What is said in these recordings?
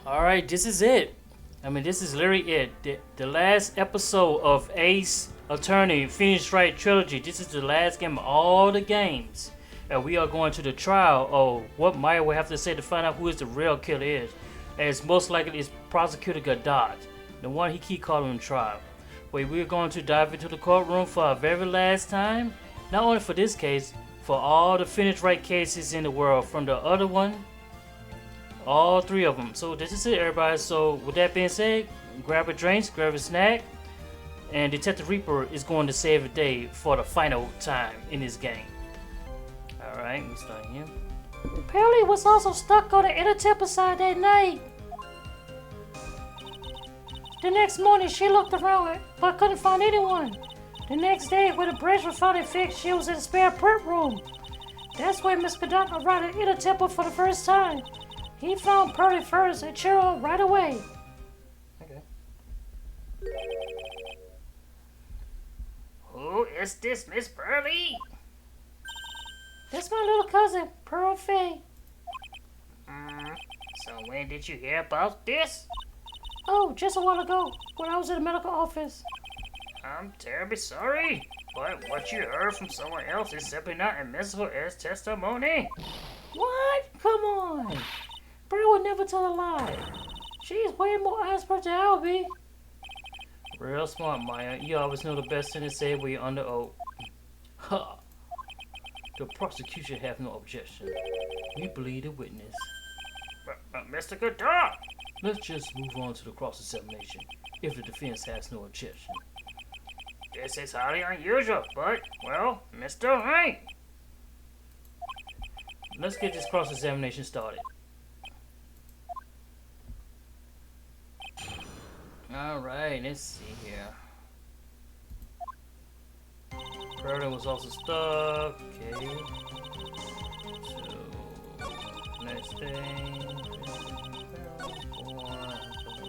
Alright, this is it. I mean, this is literally it. The last episode of Ace Attorney Phoenix Wright trilogy. This is the last game of all the games. And we are going to the trial of what Maya will have to say to find out who is the real killer is. As most likely is Prosecutor Godot, the one he keep calling him trial. Wait, we're going to dive into the courtroom for our very last time. Not only for this case, for all the Phoenix Wright cases in the world. From the other one, all three of them. So this is it, everybody. So with that being said, grab a drink, grab a snack, and Detective Reaper is going to save the day for the final time in this game. Alright, we start here. Pearlie was also stuck on the inner temple side that night. The next morning, she looked around but couldn't find anyone. The next day, when the bridge was finally fixed, she was in the spare prep room. That's where Miss Godot arrived at inner temple for the first time. He found Pearlie first and cheered her right away. Okay. Who is this, Miss Pearlie? That's my little cousin, Pearl Faye. So when did you hear about this? Oh, just a while ago, when I was in the medical office. I'm terribly sorry, but what you heard from someone else is simply not admissible as testimony. What? Come on. Pearl would never tell a lie. She's way more expert than I'll be. Real smart, Maya. You always know the best thing to say when you're under oath. Ha! The prosecution have no objection. We believe the witness. But Mr. Godot! Let's just move on to the cross-examination, if the defense has no objection. This is highly unusual, but, well, Mr. Wright. Let's get this cross-examination started. Alright, let's see here. Pearlie was also stuck. Okay. So, next thing.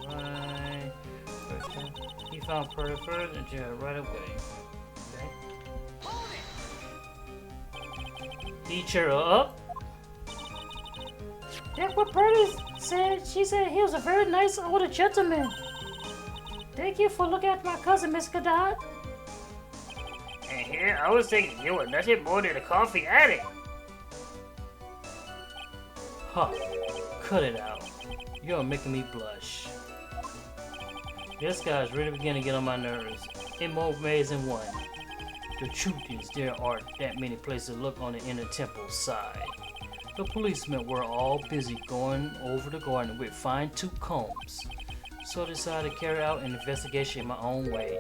Right. He found Pearlie first and jail right away. Okay. He cheered her up. That's what Pearlie said. She said he was a very nice older gentleman. Thank you for looking after my cousin, Miss Godot. And here I was thinking you were nothing more than a coffee addict. Huh. Cut it out. You're making me blush. This guy's really beginning to get on my nerves. In more ways than one. The truth is there aren't that many places to look on the inner temple side. The policemen were all busy going over the garden with fine-tooth combs. So I decided to carry out an investigation in my own way.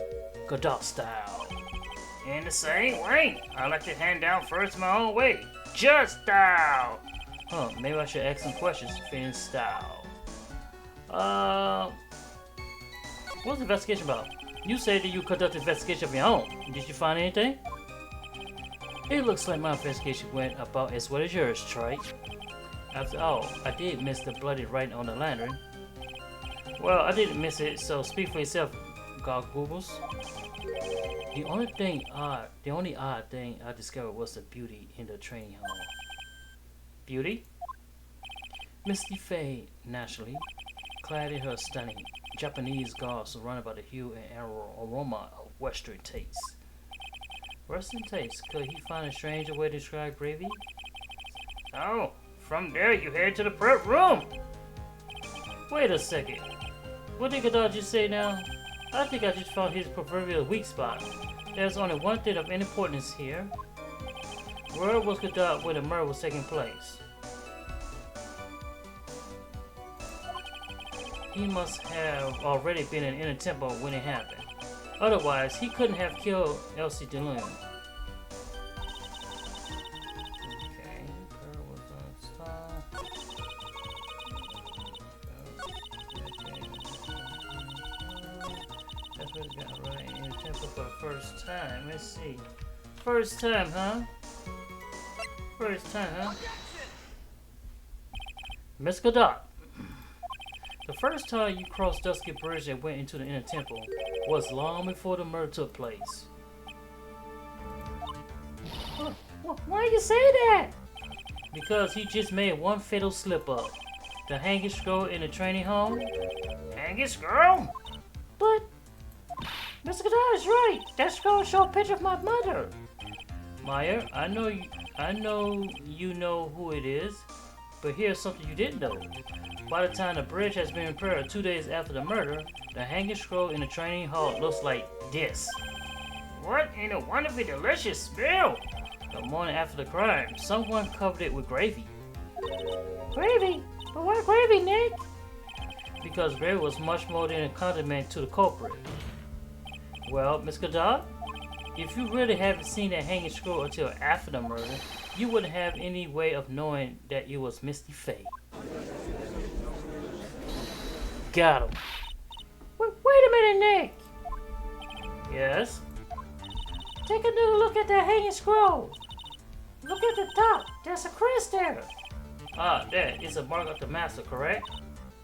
Godot style. In the same way, I like to hand down first my own way. Just style. Huh, maybe I should ask some questions, Finn style. What's the investigation about? You said that you conducted an investigation of your own. Did you find anything? It looks like my investigation went about as well as yours, Trite. After all, I did miss the bloody writing on the lantern. Well, I didn't miss it, so speak for yourself, Goggles. The only odd thing I discovered was the beauty in the training hall. Beauty? Misty Faye, naturally, clad in her stunning Japanese garb surrounded by the hue and aroma of Western taste. Western taste? Could he find a stranger way to describe gravy? Oh, from there you head to the prep room. Wait a second. What did Godot just say now? I think I just found his proverbial weak spot. There's only one thing of importance here. Where was Godot when the murder was taking place? He must have already been in Inner Temple when it happened. Otherwise, he couldn't have killed Elsie DeLune. Okay, Pearl was on stop. That's what we got right in the temple for the first time. Let's see. First time, huh? First time, huh? Miss Godot. The first time you crossed Dusky Bridge and went into the Inner Temple was long before the murder took place. Why you say that? Because he just made one fatal slip up. The hanging scroll in the training home? Hanging scroll? But Mr. Godard is right. That scroll shows a picture of my mother. Meyer, I know you know who it is, but here's something you didn't know. By the time the bridge has been repaired 2 days after the murder, the hanging scroll in the training hall looks like this. What in a wonderfully delicious smell? The morning after the crime, someone covered it with gravy. Gravy? But why gravy, Nick? Because gravy was much more than a condiment to the culprit. Well, Miss Godard, if you really haven't seen that hanging scroll until after the murder, you wouldn't have any way of knowing that it was Misty Faye. Got him. Wait a minute, Nick. Yes? Take another look at that hanging scroll. Look at the top. There's a crest there. Ah, that is a mark of the master, correct?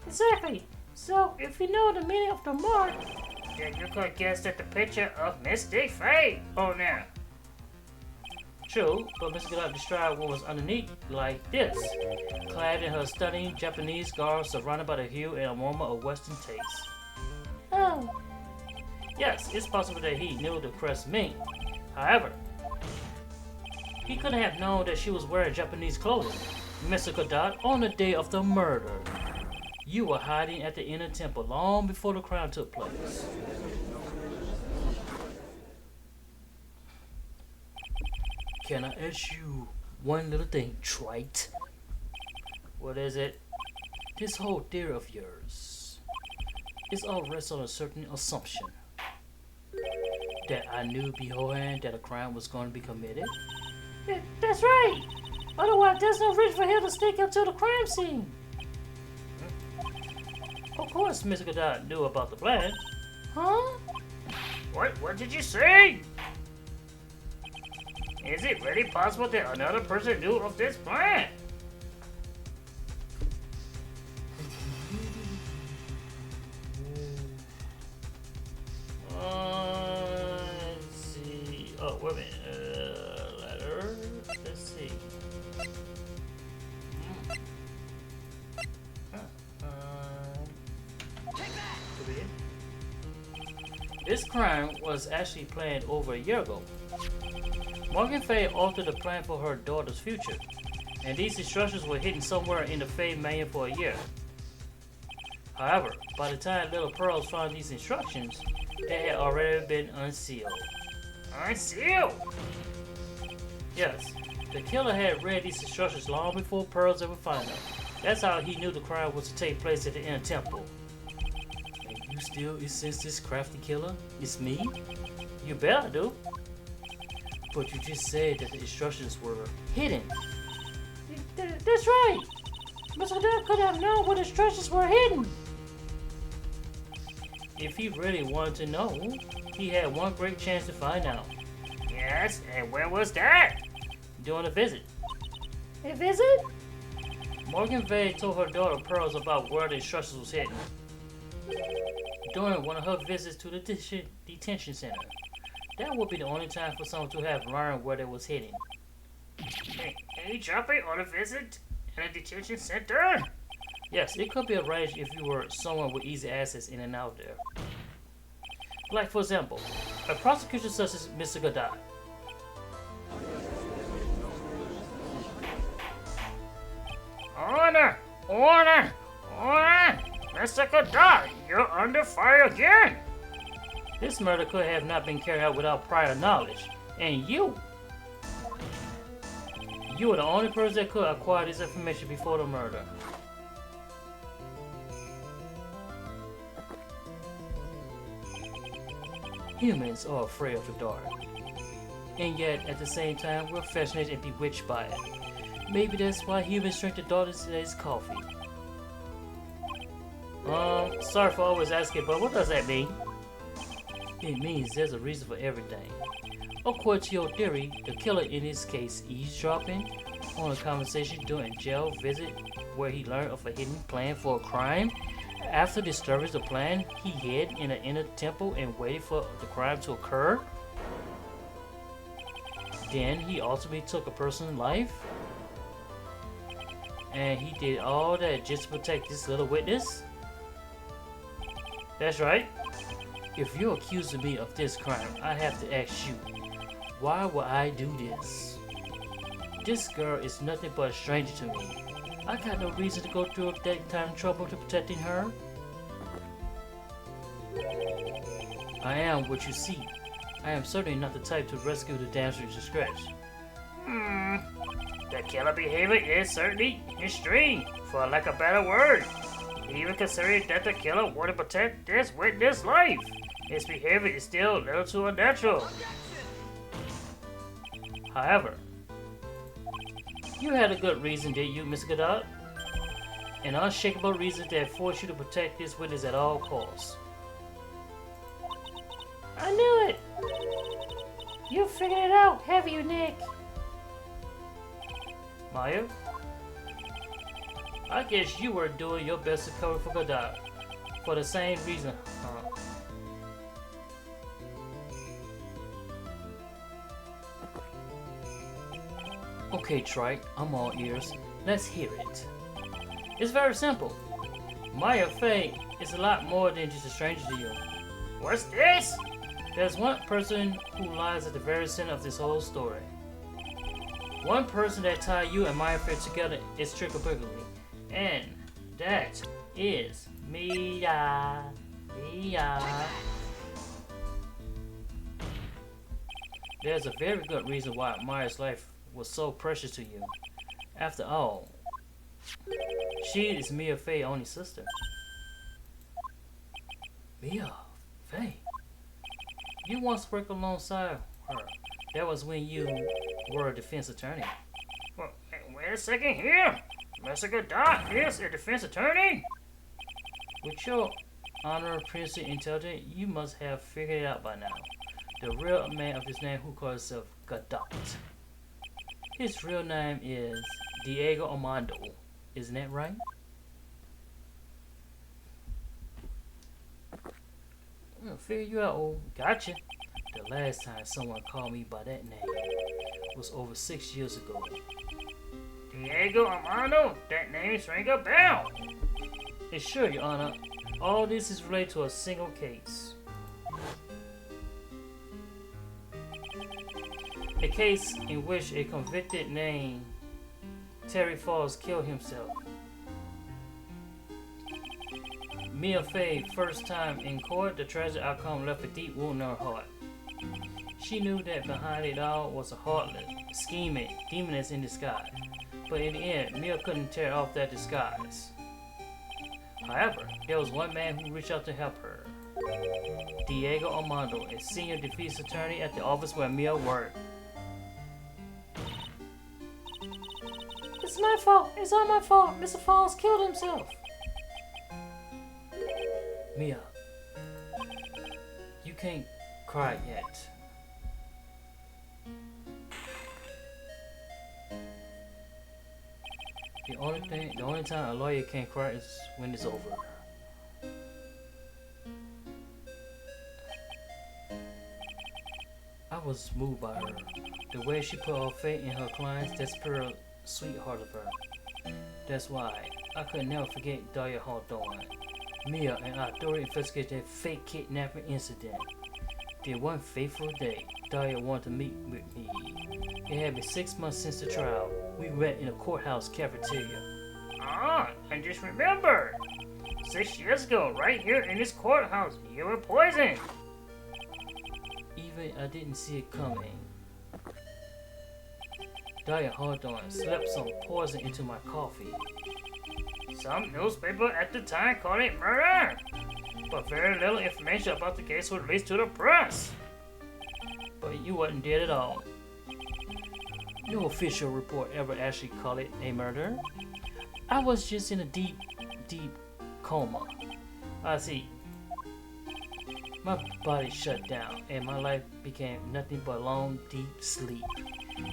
Exactly. So, if you know the meaning of the mark, Then you could guess at the picture of Misty Faye. Oh, now. True, but Miss Godard described what was underneath like this. Clad in her stunning Japanese garb, surrounded by the hue and aroma of Western taste. oh, Yes, it's possible that he knew the crest meant. However, he couldn't have known that she was wearing Japanese clothing. Mr. Godard, on the day of the murder, you were hiding at the inner temple long before the crime took place. Can I ask you one little thing, trite? What is it? This whole theory of yours is all rests on a certain assumption that I knew beforehand that a crime was going to be committed. that's right. Otherwise, there's no reason for him to sneak up to the crime scene. Of course, Mr. Godard knew about the plan. Huh? What did you say? Is it really possible that another person knew of this plan? Let's see. Oh, wait a minute. Letter. Let's see. This crime was actually planned over a year ago. Morgan Faye altered the plan for her daughter's future, and these instructions were hidden somewhere in the Faye manual for a year. However, by the time Little Pearls found these instructions, they had already been unsealed. Unsealed? Yes, the killer had read these instructions long before Pearls ever found them. That's how he knew the crime was to take place at the inner temple. And you still insist this crafty killer is me? You bet I do. But you just said that the instructions were hidden. That's right. Mr. Godard could have known what instructions were hidden. If he really wanted to know, he had one great chance to find out. Yes, and where was that? During a visit, A visit? Morgan Faye told her daughter Pearls about where the instructions was hidden. During one of her visits to the detention center. That would be the only time for someone to have learned where they was hidden. Hey, Choppy, on a visit in a detention center? Yes, it could be arranged if you were someone with easy access in and out there. Like, for example, a prosecutor such as Mr. Godard. Order! Order! Order! Mr. Godard, you're under fire again! This murder could have not been carried out without prior knowledge. And you were the only person that could acquire this information before the murder. Humans are afraid of the dark. And yet, at the same time, we're fascinated and bewitched by it. Maybe that's why humans drink the dark in today's coffee. Sorry for always asking, but what does that mean? It means there's a reason for everything. According to your theory, the killer in this case eavesdropping on a conversation during a jail visit where he learned of a hidden plan for a crime. After discovering the plan, he hid in an inner temple and waited for the crime to occur. Then he ultimately took a person's life. And he did all that just to protect this little witness? That's right. If you're accusing me of this crime, I have to ask you, why would I do this? This girl is nothing but a stranger to me. I got no reason to go through that kind of trouble to protecting her. I am what you see. I am certainly not the type to rescue the damsel in distress. The killer behavior is certainly extreme, for lack of a better word. Even considering that the killer wanted to protect this witness' life, his behavior is still a little too unnatural. However, you had a good reason, did you, Mr. Godot? An unshakable reason that forced you to protect this witness at all costs. I knew it! You figured it out, have you, Nick? Maya? I guess you were doing your best to cover for Godot. For the same reason, huh? Okay, Trike, I'm all ears. Let's hear it. It's very simple. Maya Fey is a lot more than just a stranger to you. What's this? There's one person who lies at the very center of this whole story. One person that tied you and Maya Fey together is inextricably, and that is Mia. There's a very good reason why Maya's life was so precious to you. After all, she is Mia Fey's only sister. Mia Fey? You once worked alongside her. That was when you were a defense attorney. Well, wait a second here. Mr. Godot is a defense attorney? With your honor, princely intelligence, you must have figured it out by now. The real man of this name who calls himself Godot. His real name is Diego Armando. Isn't that right? I'll figure you out, oh, gotcha. The last time someone called me by that name was over 6 years ago. Diego Armando? That name's ring a bell. And sure, Your Honor, all this is related to a single case. A case in which a convicted named Terry Falls killed himself. Mia Fey, first time in court, the tragic outcome left a deep wound in her heart. She knew that behind it all was a heartless, scheming demoness in disguise, but in the end, Mia couldn't tear off that disguise. However, there was one man who reached out to help her. Diego Armando, a senior defense attorney at the office where Mia worked. It's my fault. It's all my fault. Mr. Falls killed himself. Mia, you can't cry yet. The only time a lawyer can't cry is when it's over. I was moved by her. The way she put her faith in her clients, that's pure sweetheart of her. That's why I could never forget Dahlia Hawthorne. Mia and I thoroughly investigated that fake kidnapping incident. Then one fateful day, Dahlia wanted to meet with me. It had been 6 months since the trial. We met in a courthouse cafeteria. Ah, I just remembered. 6 years ago, right here in this courthouse, you were poisoned. Even I didn't see it coming. Dahlia Hawthorne slept some poison into my coffee. Some newspaper at the time called it murder, but very little information about the case was released to the press. But you wasn't dead at all. No official report ever actually called it a murder. I was just in a deep coma. I see. My body shut down and my life became nothing but long, deep sleep.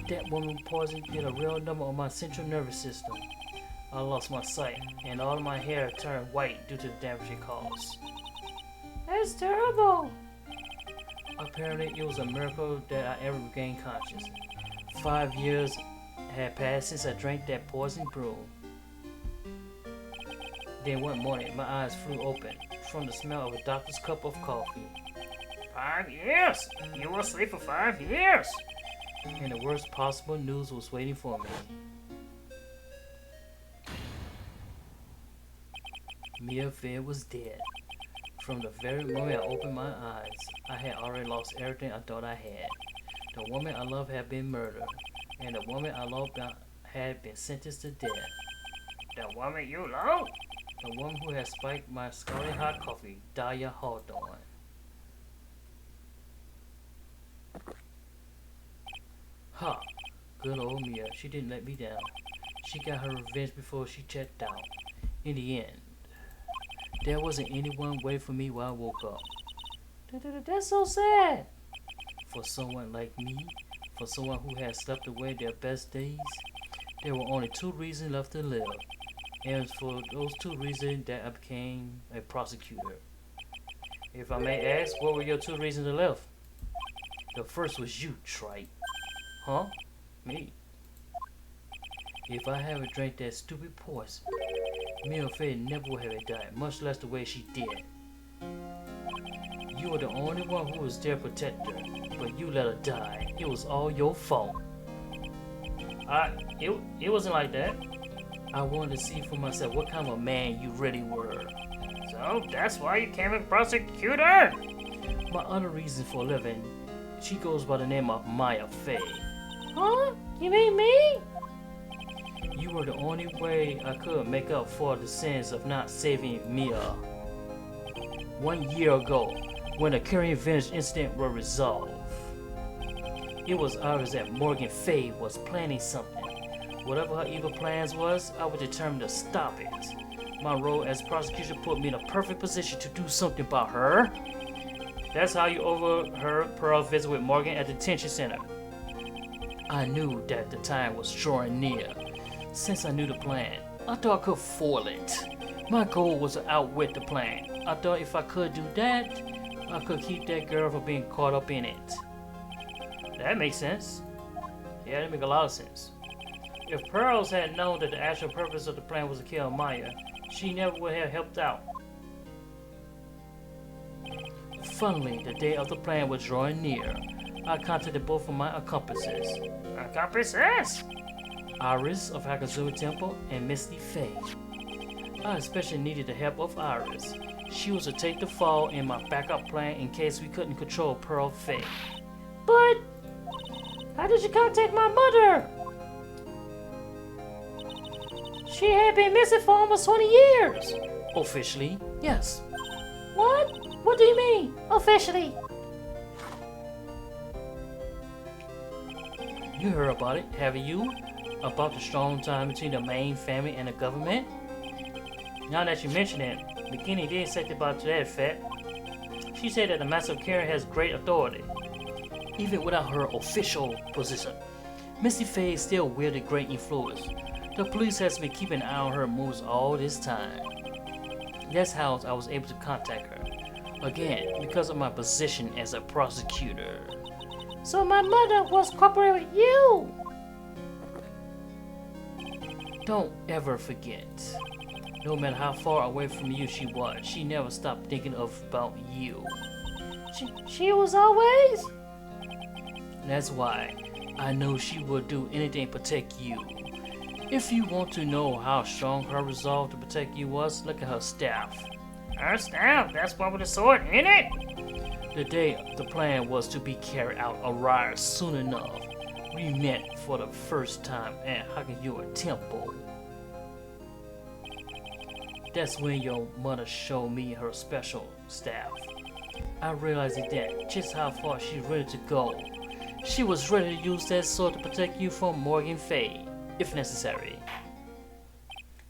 That woman poison did a real number on my central nervous system. I lost my sight and all of my hair turned white due to the damage it caused. That's terrible. Apparently, it was a miracle that I ever regained consciousness. 5 years had passed since I drank that poison brew. Then one morning, my eyes flew open from the smell of a doctor's cup of coffee. 5 years? You will sleep for 5 years? And the worst possible news was waiting for me. Mia Fair was dead. From the very moment I opened my eyes, I had already lost everything I thought I had. The woman I loved had been murdered, and the woman I loved had been sentenced to death. The woman you love? The woman who had spiked my scalding hot coffee, Dahlia Hawthorne. Ha! Good old Mia, she didn't let me down. She got her revenge before she checked out. In the end, there wasn't anyone waiting for me while I woke up. That's so sad. For someone like me, for someone who had slept away their best days, there were only 2 reasons left to live. And it was for those 2 reasons that I became a prosecutor. If I may ask, what were your 2 reasons to live? The first was you, Trite. Huh? Me? If I hadn't drank that stupid poison, Mia Faye never would have died, much less the way she did. You were the only one who was there to protect her, but you let her die. It was all your fault. It wasn't like that. I wanted to see for myself what kind of a man you really were. So that's why you became a prosecutor? My other reason for living, she goes by the name of Maya Faye. Huh? You mean me? You were the only way I could make up for the sins of not saving Mia. 1 year ago, when the Kurian Village incident was resolved, it was obvious that Morgan Faye was planning something. Whatever her evil plans was, I was determined to stop it. My role as prosecutor put me in a perfect position to do something about her. That's how you overheard Pearl's visit with Morgan at the detention center. I knew that the time was drawing near. Since I knew the plan, I thought I could foil it. My goal was to outwit the plan. I thought if I could do that, I could keep that girl from being caught up in it. That makes sense. Yeah, that makes a lot of sense. If Pearls had known that the actual purpose of the plan was to kill Maya, she never would have helped out. Funnily, the day of the plan was drawing near. I contacted both of my accomplices. Accomplices? Iris of Hakazuma Temple and Misty Faye. I especially needed the help of Iris. She was to take the fall in my backup plan in case we couldn't control Pearl Faye. But how did you contact my mother? She had been missing for almost 20 years. Officially, yes. What? What do you mean, officially? You heard about it, haven't you? About the strong tie between the main family and the government? Now that you mention it, Bikini did say about to that effect. She said that the Master of Kurian has great authority. Even without her official position, Misty Faye still wielded great influence. The police has been keeping an eye on her moves all this time. That's how I was able to contact her. Again, because of my position as a prosecutor. So my mother was cooperating with you. Don't ever forget. No matter how far away from you she was, she never stopped thinking about you. She was always? That's why I know she would do anything to protect you. If you want to know how strong her resolve to protect you was, look at her staff. Her staff? That's one with a sword in it? The day the plan was to be carried out arrived soon enough. We met for the first time at Hakayua Temple. That's when your mother showed me her special staff. I realized then just how far she's ready to go. She was ready to use that sword to protect you from Morgan Faye, if necessary.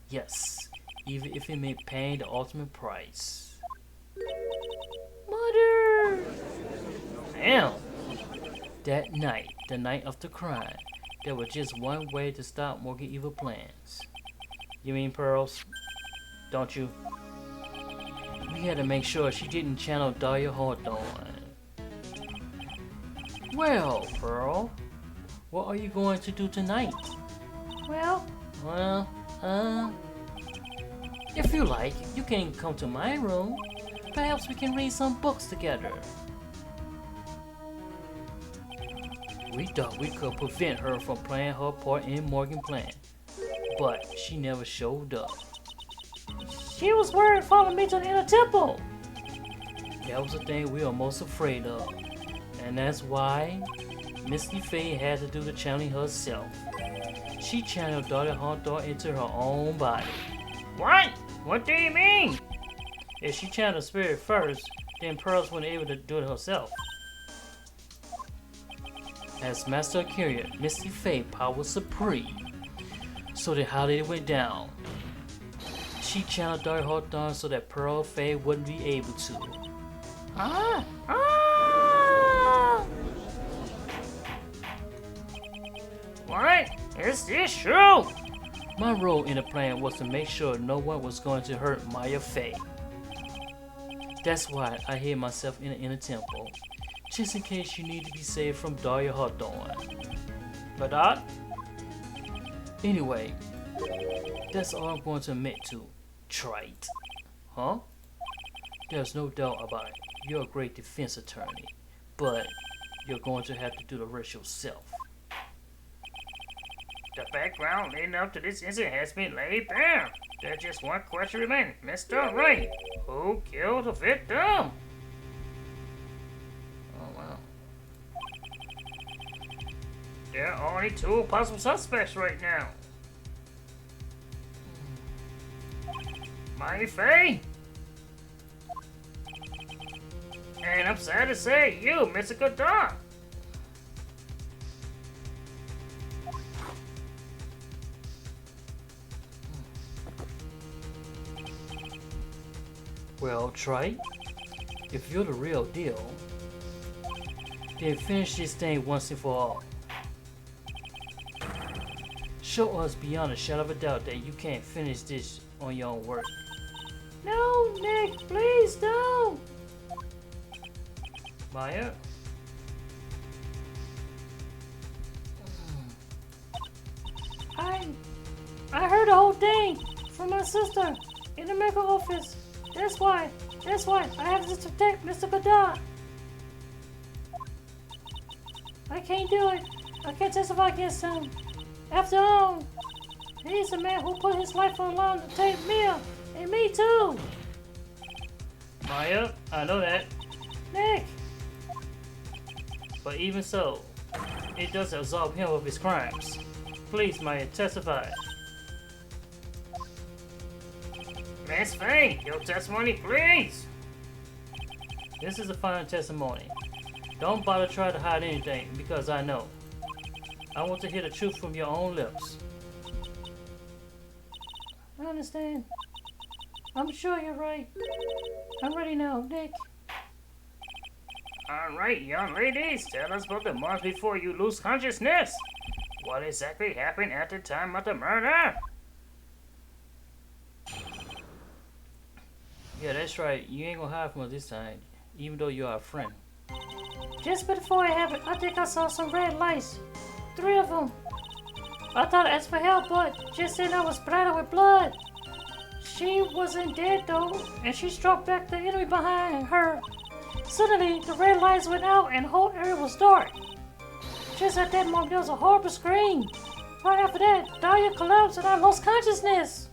Yes, even if it meant paying the ultimate price. Mother! Damn! That night, the night of the crime, there was just one way to stop Morgan's evil plans. You mean Pearls? Don't you? We had to make sure she didn't channel Dahlia Hawthorne. Well, Pearl, what are you going to do tonight? Well, If you like, you can come to my room. Perhaps we can read some books together. We thought we could prevent her from playing her part in Morgan's plan, but she never showed up. She was worried following me to the inner temple. That was the thing we were most afraid of, and that's why Misty Faye had to do the channeling herself. She channeled Daughter Hawthorne into her own body. What? What do you mean? If she channeled the spirit first, then Pearls wasn't able to do it herself. As Master of Kurian, Misty Faye power supreme. So that how it went down. She channeled Daughter Hawthorne so that Pearl Faye wouldn't be able to. Ah! What? Is this true? My role in the plan was to make sure no one was going to hurt Maya Faye. That's why I hid myself in the inner temple, just in case you need to be saved from Daughter Hawthorne. But that? Anyway, that's all I'm going to admit to, Trite. Huh? There's no doubt about it. You're a great defense attorney, but you're going to have to do the rest yourself. The background leading up to this incident has been laid bare. There's just one question remaining. Mr. Wright, who killed the victim? Oh wow. There are only two possible suspects right now. Maya Faye. And I'm sad to say, you, Mr. Godot. Well, Trite, if you're the real deal, then finish this thing once and for all. Show us beyond a shadow of a doubt that you can't finish this on your own work. No, Nick, please don't. Maya? I heard the whole thing from my sister in the medical office. That's why I have to protect Mr. Godot. I can't do it. I can't testify against him. After all, he's the man who put his life on the line to take me and me too. Maya, I know that, Nick, but even so, it doesn't absolve him of his crimes. Please, Maya, testify. Miss Faye, your testimony, please. This is a final testimony. Don't bother trying to hide anything, because I know. I want to hear the truth from your own lips. I understand. I'm sure you're right. I'm ready now, Nick. Alright, young ladies, tell us about the month before you lose consciousness. What exactly happened at the time of the murder? Yeah, that's right. You ain't gonna hide from us this time, even though you're our friend. Just before it happened, I think I saw some red lights. 3 of them. I thought I asked for help, but just then I was splattered with blood. She wasn't dead though, and she struck back the enemy behind her. Suddenly, the red lights went out and the whole area was dark. Just at that moment, there was a horrible scream. Right after that, Dahlia collapsed and I lost consciousness.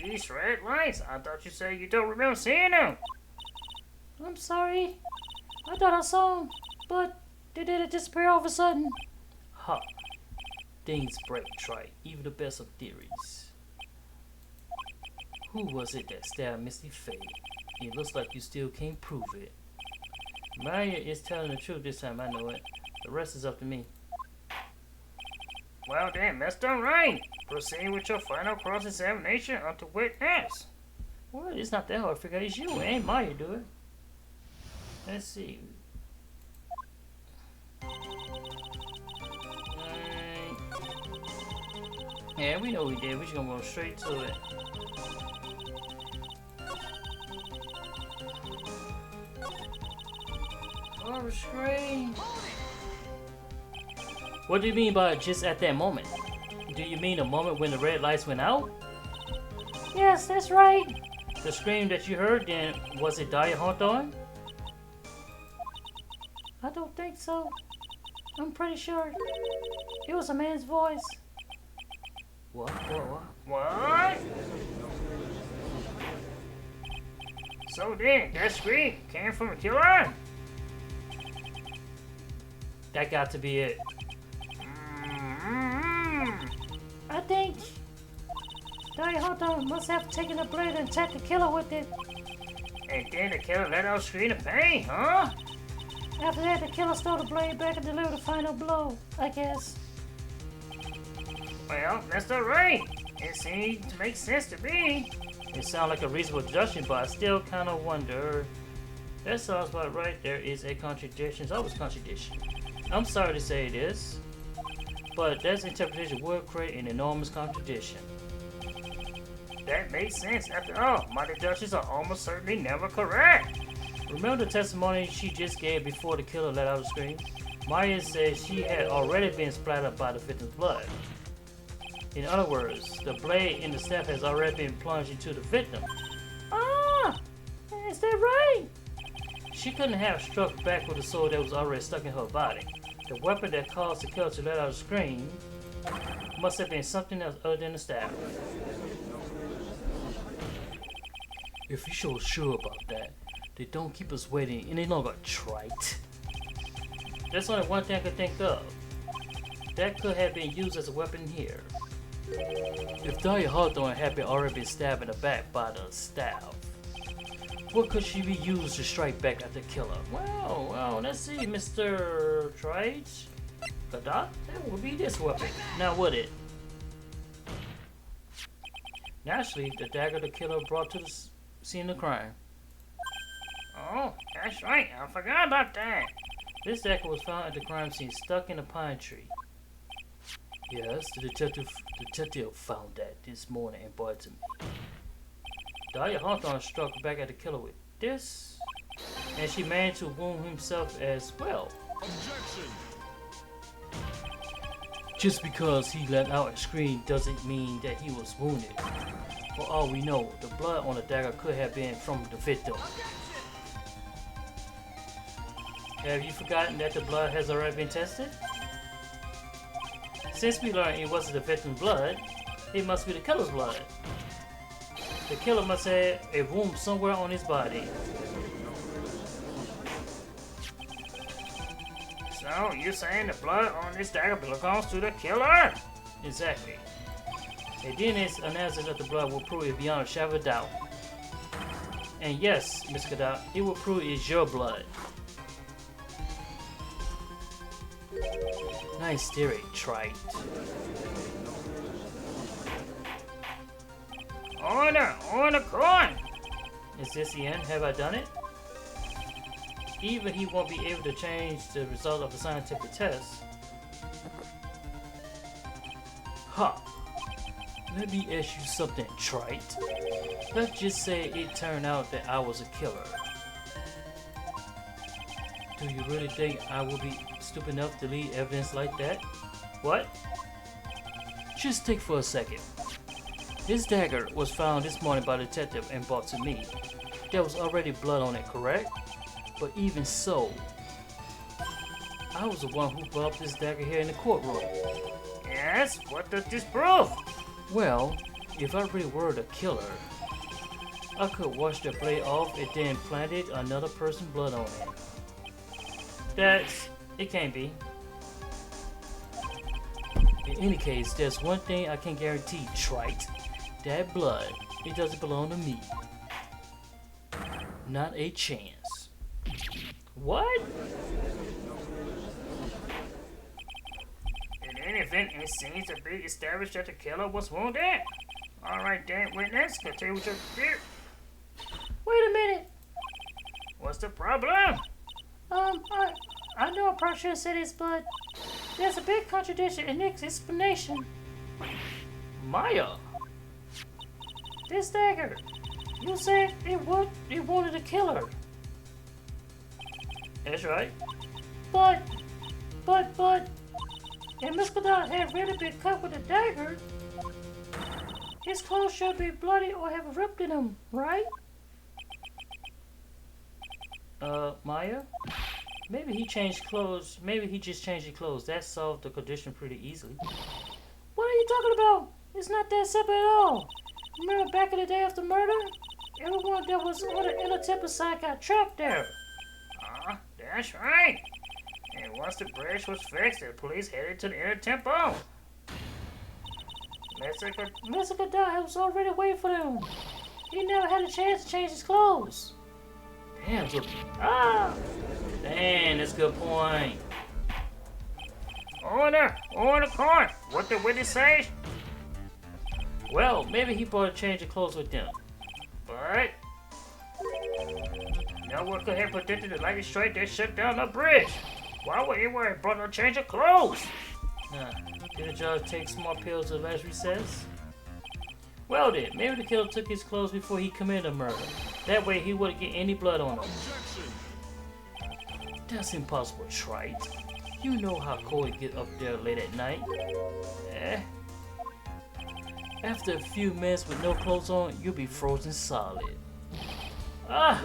These red lights, I thought you said you don't remember seeing them. I'm sorry. I thought I saw them, but they didn't disappear all of a sudden. Ha! Things break, Trite, even the best of theories. Who was it that stabbed Misty Faye? It looks like you still can't prove it. Maya is telling the truth this time, I know it. The rest is up to me. Well then, Mr. Wright, proceed with your final cross-examination of the witness. Well, it's not that hard to figure out. It's you, ain't Maya do it. Let's see. Yeah, we know we did. We're just gonna go straight to it. Horror screen. What do you mean by just at that moment? Do you mean the moment when the red lights went out? Yes, that's right. The scream that you heard then, was it Daya Hawthorne? I don't think so. I'm pretty sure it was a man's voice. What? What? So then, that scream came from a killer? That got to be it. I think Daya Hawthorne must have taken a blade and attacked the killer with it. And then the killer let out a scream of pain, huh? After that, the killer stole the blade back and delivered the final blow, I guess. Well, that's alright. It seems to make sense to me. It sounds like a reasonable deduction, but I still kind of wonder. That sounds about right. There is a contradiction. It's always contradiction. I'm sorry to say this, but that interpretation would create an enormous contradiction. That makes sense. After all, my deductions are almost certainly never correct. Remember the testimony she just gave before the killer let out a scream? Maya said she had already been splattered by the victim's blood. In other words, the blade in the staff has already been plunged into the victim. Ah! Is that right? She couldn't have struck back with a sword that was already stuck in her body. The weapon that caused the killer to let out a scream must have been something else other than the staff. If you're so sure about that, then don't keep us waiting any longer, trite. There's only one thing I could think of. That could have been used as a weapon here. If Dahlia Hawthorne had already been stabbed in the back by the staff, what could she be used to strike back at the killer? Well, let's see, Mr. Trite. That would be this weapon. Now would it? Naturally, the dagger the killer brought to the scene of the crime. Oh, that's right. I forgot about that. This dagger was found at the crime scene, stuck in a pine tree. Yes, the detective found that this morning and brought it to me. Dahlia Hawthorne struck back at the killer with this, and she managed to wound himself as well. Objection! Just because he let out a scream doesn't mean that he was wounded. For all we know, the blood on the dagger could have been from the victim. Have you forgotten that the blood has already been tested? Since we learned it wasn't the victim's blood, it must be the killer's blood. The killer must have a wound somewhere on his body. So, you're saying the blood on this dagger belongs to the killer? Exactly. A DNA analysis of the blood will prove it beyond a shadow of doubt. And yes, Miss Cadet, it will prove it's your blood. Nice theory, Trite. Order, coin! Is this the end? Have I done it? Even he won't be able to change the result of the scientific test. Ha! Let me ask you something, Trite. Let's just say it turned out that I was a killer. Do you really think I will be stupid enough to leave evidence like that? What? Just think for a second. This dagger was found this morning by the detective and brought to me. There was already blood on it, correct? But even so, I was the one who brought up this dagger here in the courtroom. Yes, what does this prove? Well, if I really were the killer, I could wash the blade off and then planted another person's blood on it. It can't be. In any case, there's one thing I can guarantee, Trite. That blood, it doesn't belong to me. Not a chance. What? In any event, it seems to be established that the killer was wounded. Alright then, witness, continue with your view. Wait a minute. What's the problem? I know I'm probably should have said this, but there's a big contradiction in Nick's explanation. Maya! This dagger, you said it wanted a killer. That's right. But, If Mr. Dot had really been cut with a dagger, his clothes should be bloody or have ripped in them, right? Maya? Maybe he changed clothes. Maybe he just changed his clothes. That solved the condition pretty easily. What are you talking about? It's not that simple at all. Remember back in the day after murder? Everyone that was on the inner temple side got trapped there. That's right. And once the bridge was fixed, the police headed to the inner temple. Mr. Dot was already waiting for them. He never had a chance to change his clothes. Damn, Damn, that's a good point. Order court. What the witness say? Well, maybe he brought a change of clothes with them. But no one could have predicted the lightning strike that shut down the bridge. Why would anyone have brought no change of clothes? Did the judge take small pills of as says? Well then, maybe the killer took his clothes before he committed a murder. That way he wouldn't get any blood on him. That's impossible, Trite. You know how cold it get up there late at night. After a few minutes with no clothes on, you'll be frozen solid. Ha!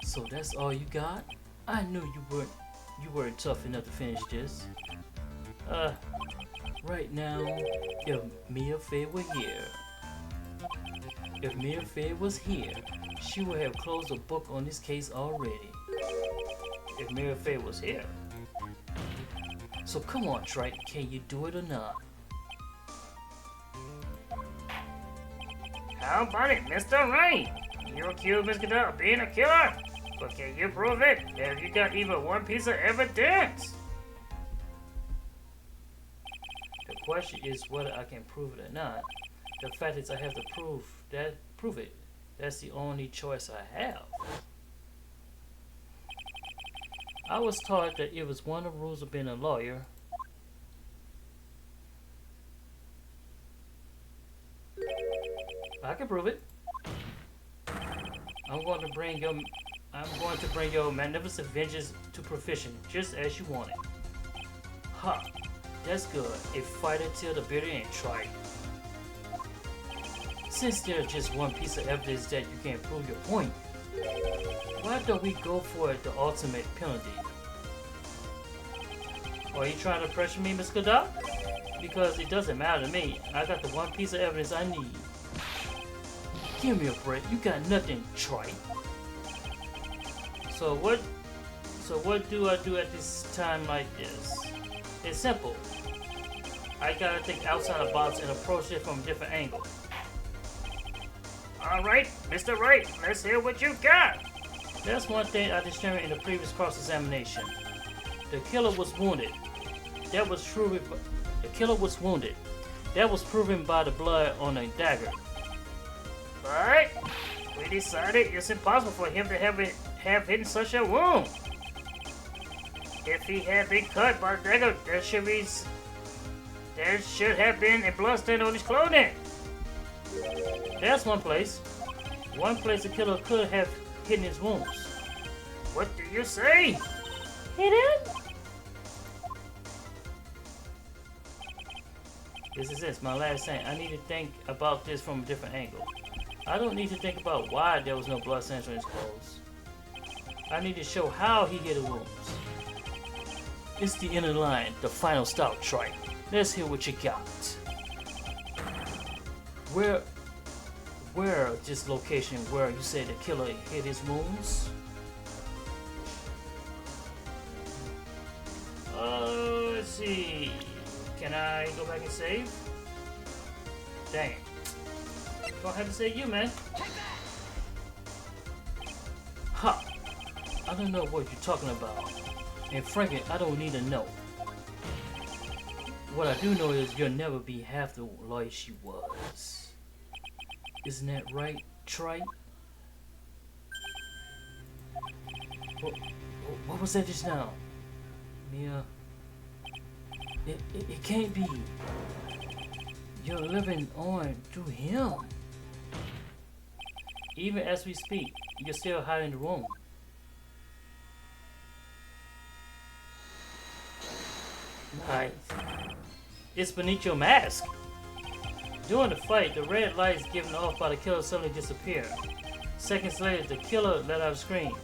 So that's all you got? I knew you weren't tough enough to finish this. Right now, if Mia Fey were here. If Mia Fey was here, she would have closed a book on this case already. If Mia Fey was here. So come on, Trite, can you do it or not? How about it, Mr. Wright? You accuse Mr. Dot of being a killer, but can you prove it? Have you got even one piece of evidence? The question is whether I can prove it or not. The fact is I have to prove it. That's the only choice I have. I was taught that it was one of the rules of being a lawyer. I can prove it. I'm going to bring your magnificent vengeance to fruition, just as you wanted. Ha! That's good. A fighter till the bitter end, Trite. Since there's just one piece of evidence that you can't prove your point, why don't we go for the ultimate penalty? Are you trying to pressure me, Mr. Dot? Because it doesn't matter to me. I got the one piece of evidence I need. Give me a break. You got nothing, Trite. So what do I do at this time like this? It's simple. I gotta think outside the box and approach it from a different angle. Alright, Mr. Wright, let's hear what you got. That's one thing I determined in the previous cross-examination. The killer was wounded. That was proven. The killer was wounded. That was proven by the blood on a dagger. But we decided it's impossible for him to have hidden such a wound. If he had been cut by the dagger, there should have been a blood stain on his clothing. That's one place. One place the killer could have hidden his wounds. What do you say? Hidden? This is it, my last thing. I need to think about this from a different angle. I don't need to think about why there was no blood stains on his clothes. I need to show how he hid the wounds. It's the inner line, the final stop, Trite. Let's hear what you got. Where this location where you say the killer hid his wounds? Let's see. Can I go back and save? Dang. Gonna have to save you, man. Ha! I don't know what you're talking about. And frankly, I don't need to know. What I do know is you'll never be half the lawyer she was. Isn't that right, Trite? What was that just now? Mia? It can't be. You're living on through him. Even as we speak, you're still hiding in the room. Nice. It's beneath your mask. During the fight, the red lights given off by the killer suddenly disappear. Seconds later, the killer let out a scream.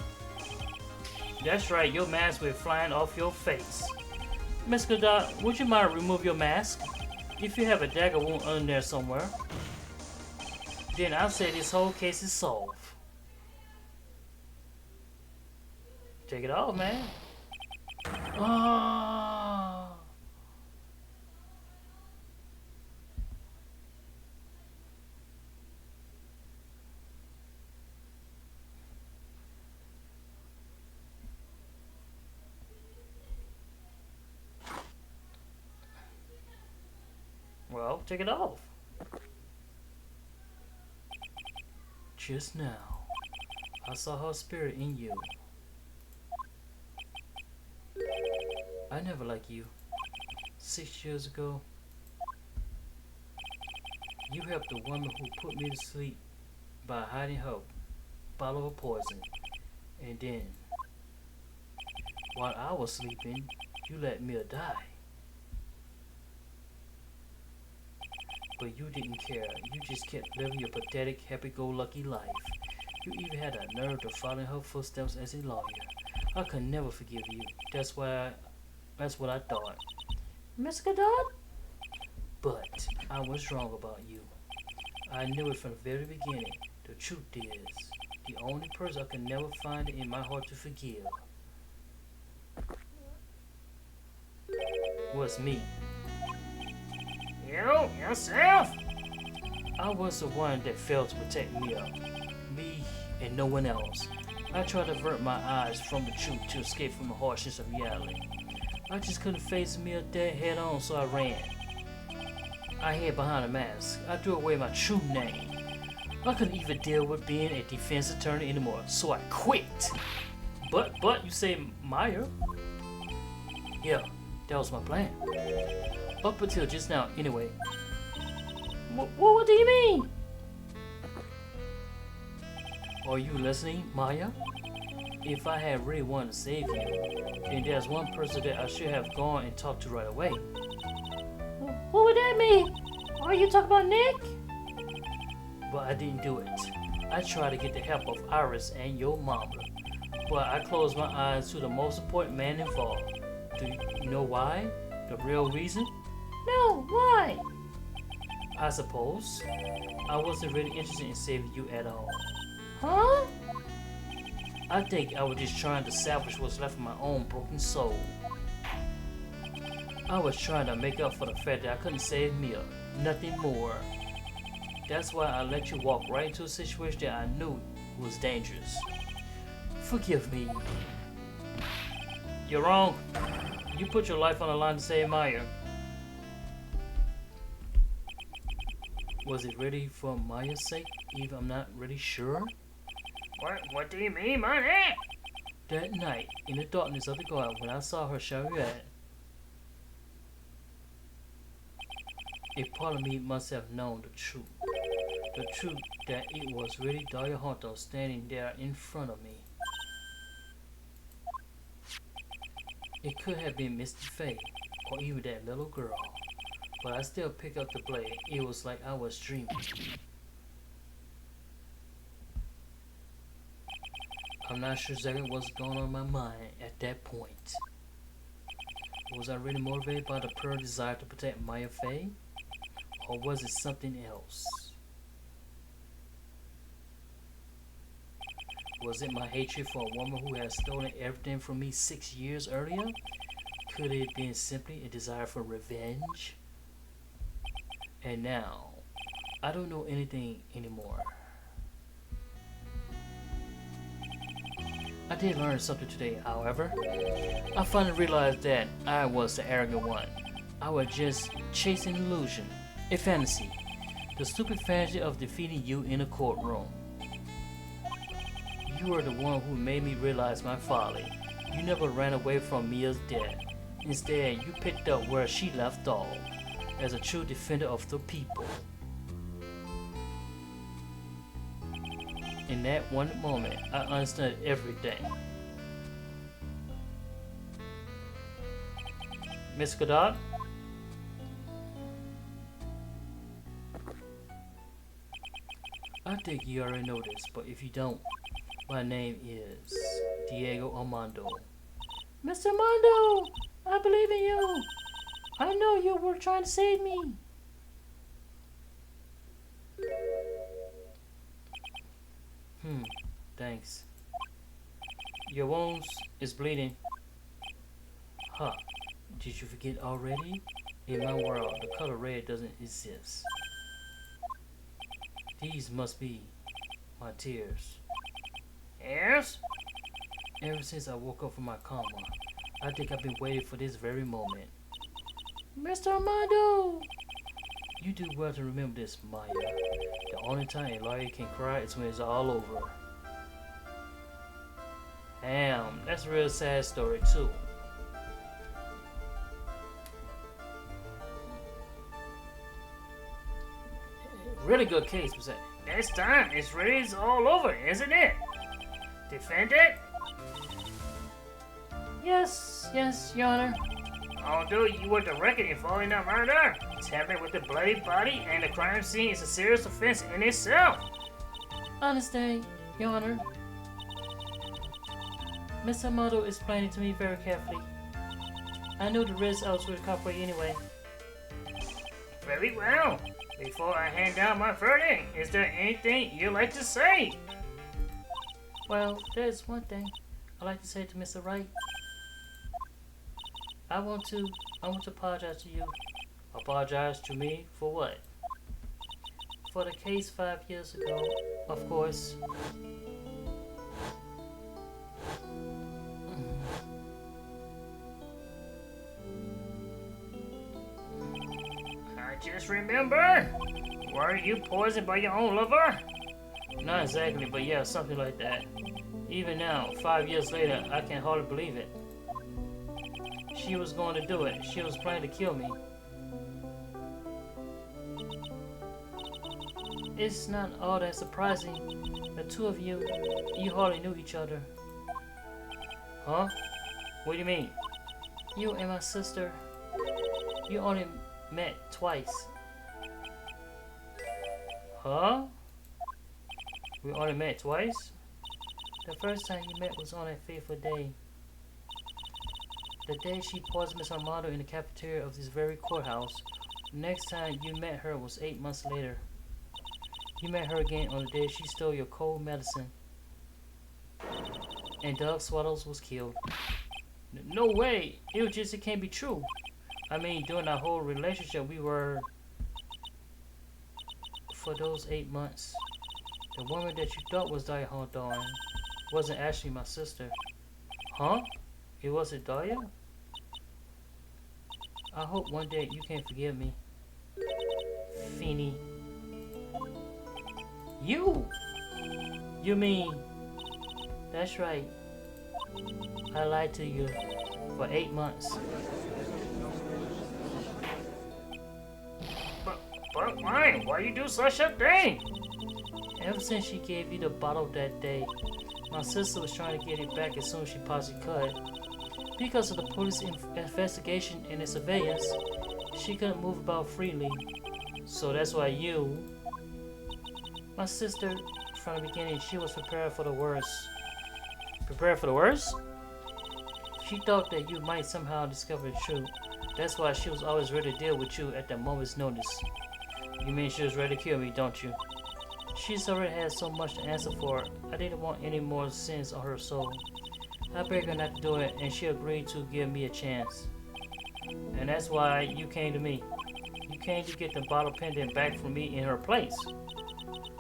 That's right, your mask went flying off your face. Miss Godot, would you mind remove your mask? If you have a dagger wound under there somewhere, then I'll say this whole case is solved. Take it off, man. Oh. Well, take it off. Just now, I saw her spirit in you. I never liked you. 6 years ago, you helped the woman who put me to sleep by hiding her bottle of poison. And then, while I was sleeping, you let Mia die. But you didn't care. You just kept living your pathetic, happy-go-lucky life. You even had a nerve to follow in her footsteps as a lawyer. I could never forgive you. That's what I thought. Miss Godot? But I was wrong about you. I knew it from the very beginning. The truth is, the only person I could never find it in my heart to forgive was me. You, yourself? I was the one that failed to protect Mia. Me and no one else. I tried to avert my eyes from the truth to escape from the harshness of reality. I just couldn't face Mia dead head on, so I ran. I hid behind a mask. I threw away my true name. I couldn't even deal with being a defense attorney anymore, so I quit. But you say Maya? Yeah, that was my plan. Up until just now, anyway. What do you mean? Are you listening, Maya? If I had really wanted to save you, then there's one person that I should have gone and talked to right away. What would that mean? Are you talking about Nick? But I didn't do it. I tried to get the help of Iris and your mama, but I closed my eyes to the most important man involved. Do you know why? The real reason? No, why? I suppose I wasn't really interested in saving you at all. Huh? I think I was just trying to salvage what's left of my own broken soul. I was trying to make up for the fact that I couldn't save Mia, nothing more. That's why I let you walk right into a situation that I knew was dangerous. Forgive me. You're wrong. You put your life on the line to save Maya. Was it really for Maya's sake? Even I'm not really sure. What do you mean by that? That night, in the darkness of the garden, when I saw her chariot, a part of me must have known the truth. The truth that it was really Dario Honto standing there in front of me. It could have been Mr. Faye, or even that little girl. But I still picked up the blade. It was like I was dreaming. I'm not sure exactly what's going on in my mind at that point. Was I really motivated by the pure desire to protect Maya Faye? Or was it something else? Was it my hatred for a woman who had stolen everything from me 6 years earlier? Could it have been simply a desire for revenge? And now, I don't know anything anymore. I did learn something today, however. I finally realized that I was the arrogant one. I was just chasing an illusion, a fantasy. The stupid fantasy of defeating you in a courtroom. You are the one who made me realize my folly. You never ran away from Mia's death. Instead, you picked up where she left off, as a true defender of the people. In that one moment, I understood everything. Miss Godot? I think you already know this, but if you don't, my name is Diego Armando. Mr. Armando, I believe in you. I know you were trying to save me. Thanks. Your wounds is bleeding. Huh. Did you forget already? In my world, the color red doesn't exist. These must be my tears. Yes? Ever since I woke up from my coma, I think I've been waiting for this very moment. Mr. Armando! You do well to remember this, Maya. The only time a lawyer can cry is when it's all over. Damn, that's a real sad story too. Really good case, was that? This time, it's really all over, isn't it? Defendant? Yes, Your Honor. Although you were directly involved in that murder, tampering with the bloody body and the crime scene is a serious offense in itself. Understand, Your Honor. Mr. Armando explained it to me very carefully. I knew the risk I was with cooperate anyway. Very well. Before I hand down my verdict, is there anything you'd like to say? Well, there's one thing I'd like to say to Mr. Wright. I want to apologize to you. Apologize to me for what? For the case 5 years ago, of course. I just remember. Were you poisoned by your own lover? Not exactly, but yeah, something like that. Even now, 5 years later, I can hardly believe it. She was going to do it. She was planning to kill me. It's not all that surprising. The two of you hardly knew each other. Huh? What do you mean? You and my sister, you only met twice. Huh? We only met twice? The first time you met was on a fateful day. The day she poisoned Miss Armando in the cafeteria of this very courthouse. The next time you met her was 8 months later. You met her again on the day she stole your cold medicine. And Doug Swaddles was killed. No way! It can't be true. I mean, during our whole relationship, we were... For those 8 months, the woman that you thought was Daya Hondon wasn't actually my sister. Huh? It wasn't Daya? I hope one day you can forgive me. Feeny. You! You mean... That's right. I lied to you for 8 months. But why? Why you do such a thing? Ever since she gave you the bottle that day, my sister was trying to get it back as soon as she possibly could. Because of the police investigation and the surveillance, she couldn't move about freely. So that's why you... My sister, from the beginning, she was prepared for the worst. Prepared for the worst? She thought that you might somehow discover the truth. That's why she was always ready to deal with you at the moment's notice. You mean she was ready to kill me, don't you? She's already had so much to answer for. I didn't want any more sins on her soul. I begged her not to do it, and she agreed to give me a chance. And that's why you came to me. You came to get the bottle pendant back from me in her place.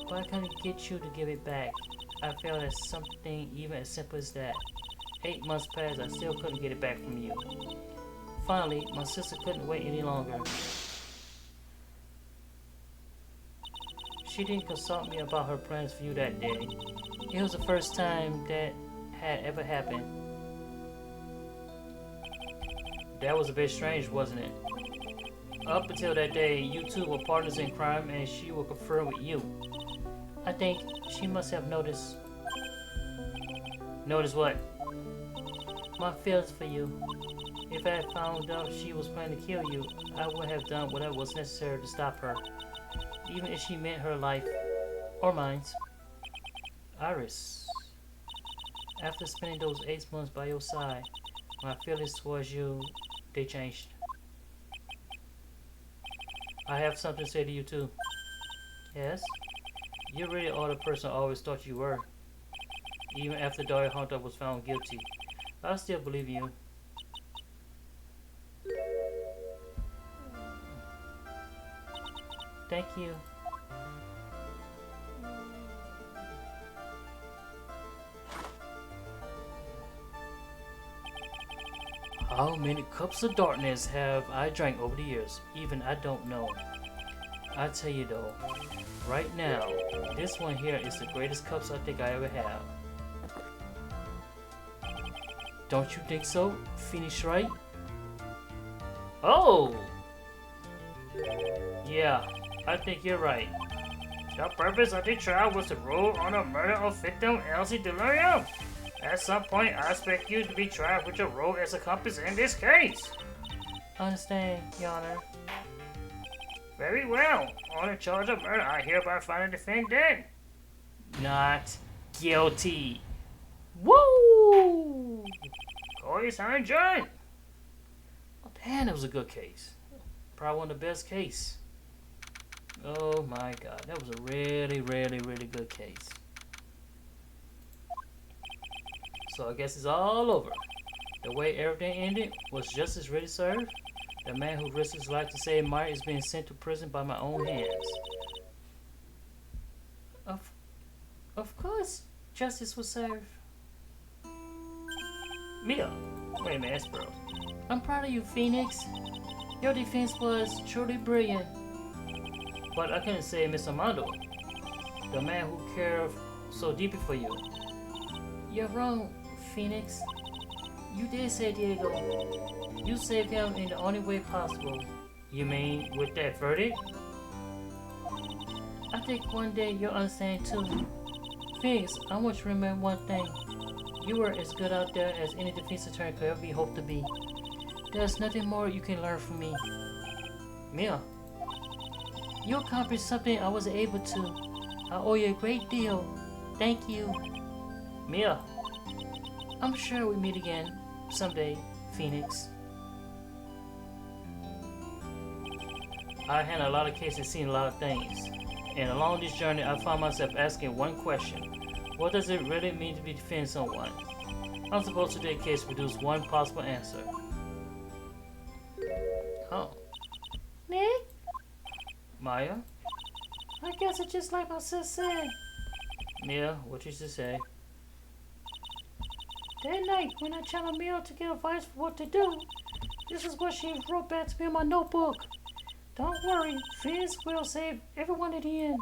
But I couldn't get you to give it back. I felt that something even as simple as that. 8 months passed, I still couldn't get it back from you. Finally, my sister couldn't wait any longer. She didn't consult me about her plans for you that day. It was the first time that had ever happened. That was a bit strange, wasn't it? Up until that day, you two were partners in crime and she would confer with you. I think She must have noticed. Notice what? My feelings for you. If I had found out she was planning to kill you, I would have done whatever was necessary to stop her. Even if she meant her life. Or mine. Iris. After spending those 8 months by your side, my feelings towards you, they changed. I have something to say to you too. Yes? You really are the person I always thought you were. Even after Dario Hunter was found guilty, I still believe in you. Thank you. How many cups of darkness have I drank over the years? Even I don't know. I tell you though, right now, this one here is the greatest cups I think I ever have. Don't you think so, Phoenix Wright? Oh! Yeah, I think you're right. The purpose of the trial was to rule on the murder of victim Elsie Delirium. At some point, I expect you to be tried with your role as accomplice in this case. Understand, Your Honor. Very well. On the charge of murder, I hereby find the defendant Not guilty. Woo! Corey St. John. Oh, damn, that was a good case. Probably one of the best cases. Oh my god, that was a really, really, really good case. So I guess it's all over. The way everything ended was justice really served. The man who risked his life to save Maya is being sent to prison by my own hands. Of course, justice was served. Mia. Wait a minute, bro. I'm proud of you, Phoenix. Your defense was truly brilliant. But I couldn't say Miss Armando, the man who cared so deeply for you. You're wrong, Phoenix. You did save Diego. You saved him in the only way possible. You mean with that verdict? I think one day you'll understand too. Phoenix, I want you to remember one thing. You were as good out there as any defense attorney could ever be hoped to be. There's nothing more you can learn from me. Mia. You accomplished something I wasn't able to. I owe you a great deal. Thank you. Mia. I'm sure we meet again someday, Phoenix. I had a lot of cases, seen a lot of things. And along this journey, I found myself asking one question. What does it really mean to be defending someone? I'm supposed to take a case produce one possible answer. Oh. Nick? Maya? I guess it's just like my sis said. Mia, what you should say? That night, when I challenged Mia to get advice for what to do, this is what she wrote back to me in my notebook. Don't worry, Fizz will save everyone at the end.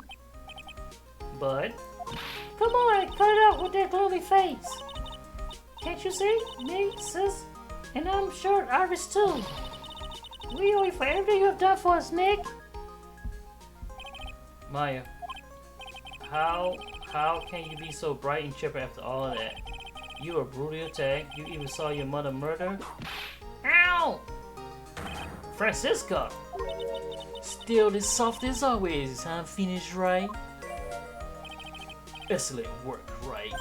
But? Come on, cut it out with that gloomy face. Can't you see? Me, sis, and I'm sure Iris too. We owe you for everything you have done for us, Nick. Maya, how can you be so bright and chipper after all of that? You were brutally attacked. You even saw your mother murdered. Ow! Francisca! Still as soft as always, huh, Phoenix Wright? Excellent work, Wright.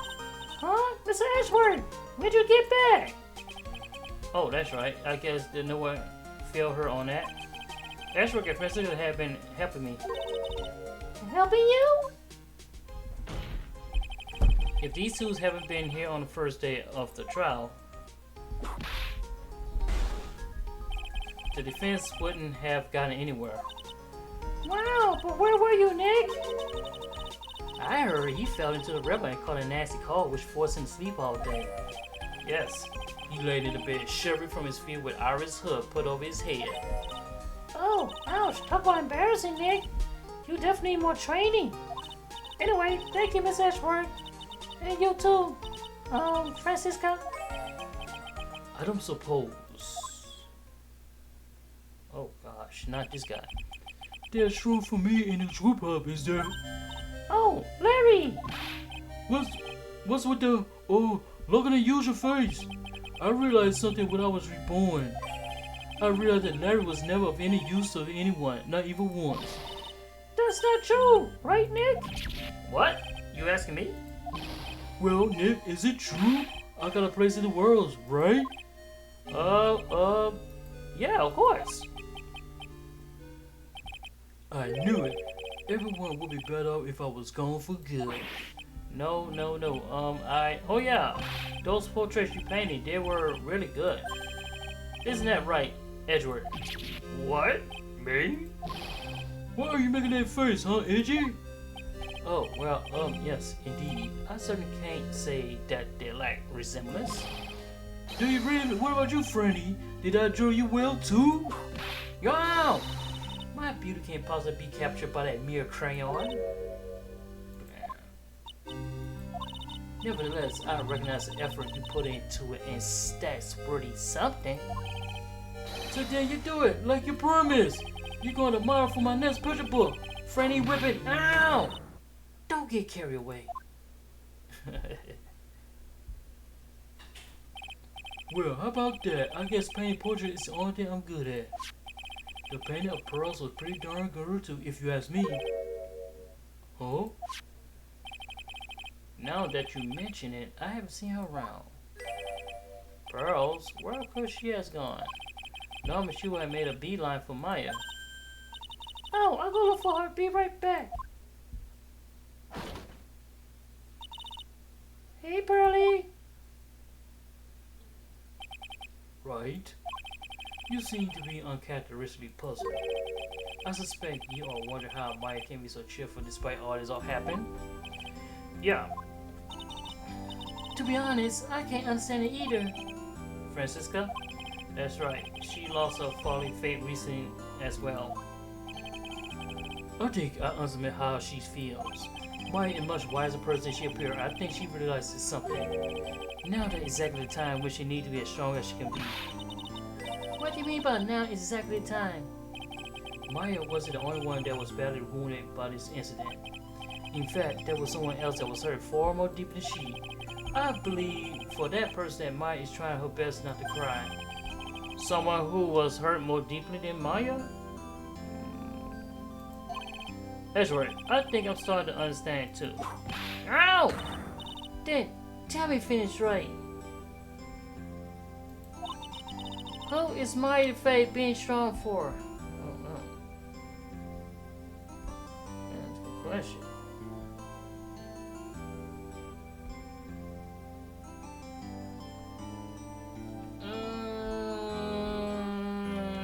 Huh? Mr. Ashworth, when'd you get back? Oh, that's right. I guess did no one feel her on that. Ashworth and Francisca have been helping me. Helping you? If these two haven't been here on the first day of the trial, the defense wouldn't have gotten anywhere. Wow, but where were you, Nick? I heard he fell into the river and caught a nasty cold, which forced him to sleep all day. Yes, he laid in the bed, shivering from his feet with Iris' hood put over his head. Oh, ouch, talk about embarrassing, Nick. You definitely need more training. Anyway, thank you, Miss Ashworth. And you too, Francisca. I don't suppose. Oh gosh, not this guy. There's room for me in the troop hub, is there? Oh, Oh, Larry! What's with the, oh, look at the usual face? I realized something when I was reborn. I realized that Larry was never of any use to anyone, not even once. That's not true, right, Nick? What? You asking me? Well, Nick, is it true? I got a place in the world, right? Yeah, of course. I knew it. Everyone would be better off if I was gone for good. No. Oh yeah, those portraits you painted, they were really good. Isn't that right, Edward? What? Me? Why are you making that face, huh, Edgy? Oh, well, yes, indeed. I certainly can't say that they lack resemblance. Do you really? What about you, Franny? Did I draw you well too? Yo! My beauty can't possibly be captured by that mere crayon. Nevertheless, I recognize the effort you put into it, and that's worthy something. So then you do it, like you promised. You're going to model for my next picture book. Franny Whip It. Ow! Don't get carried away. Well, how about that? I guess painting portraits is the only thing I'm good at. The painting of pearls was pretty darn good too, if you ask me. Oh? Now that you mention it, I haven't seen her around. Pearls? Where could she has gone? Normally she would have made a beeline for Maya. Oh, I'll go look for her. Be right back. Hey, Pearlie. Right? You seem to be uncharacteristically puzzled. I suspect you all wonder how Maya can be so cheerful despite all this all happened. Yeah. To be honest, I can't understand it either. Francisca? That's right. She lost her falling fate recently as well. I think I understand how she feels. Maya is a much wiser person than she appears. I think she realizes something. Now that exactly the time when she needs to be as strong as she can be. What do you mean by now is exactly the time? Maya wasn't the only one that was badly wounded by this incident. In fact, there was someone else that was hurt far more deep than she. I believe for that person that Maya is trying her best not to cry. Someone who was hurt more deeply than Maya? That's right. I think I'm starting to understand too. Ow! Then, tell me Phoenix Wright. Who is Maya Faye being strong for? I don't know. That's a good question.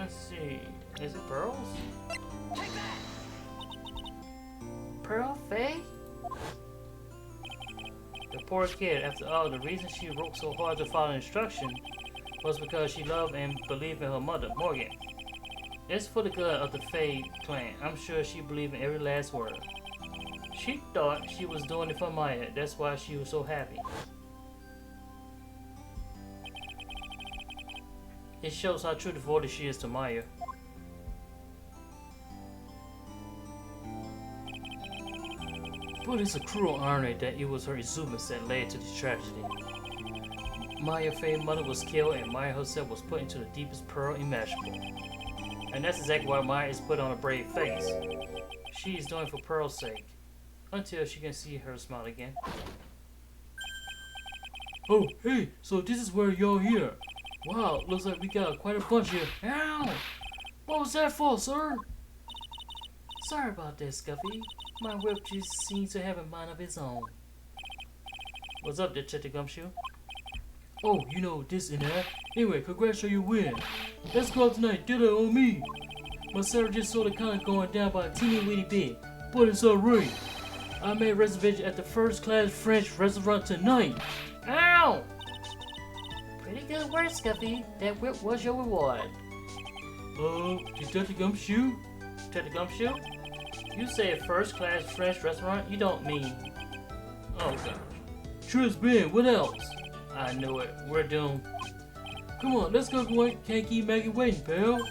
Let's see. Is it pearls? Pearl Faye? The poor kid, after all, the reason she worked so hard to follow instruction was because she loved and believed in her mother, Morgan. It's for the good of the Faye clan. I'm sure she believed in every last word. She thought she was doing it for Maya. That's why she was so happy. It shows how true devoted she is to Maya. But it's a cruel irony that it was her exuberance that led to this tragedy. Maya Faye's mother was killed and Maya herself was put into the deepest peril imaginable. And that's exactly why Maya is put on a brave face. She is doing it for Pearl's sake. Until she can see her smile again. Oh, hey, so this is where y'all here. Wow, looks like we got quite a bunch here. Ow! What was that for, sir? Sorry about that, Scuffy. My whip just seems to have a mind of its own. What's up, Detective Gumshoe? Oh, you know, this and that. Anyway, congrats on your win. Let's go out tonight, dinner on me. My salary just sort of kind of going down by a teeny weeny bit, but it's alright. I made a reservation at the first-class French restaurant tonight. Ow! Pretty good work, Scuffy. That whip was your reward. Detective Gumshoe? Detective Gumshoe? You say a first-class French restaurant? You don't mean... Oh, gosh. Tristan, what else? I knew it. We're doomed. Come on, let's go, Gwen. Can't keep Maggie waiting, pal.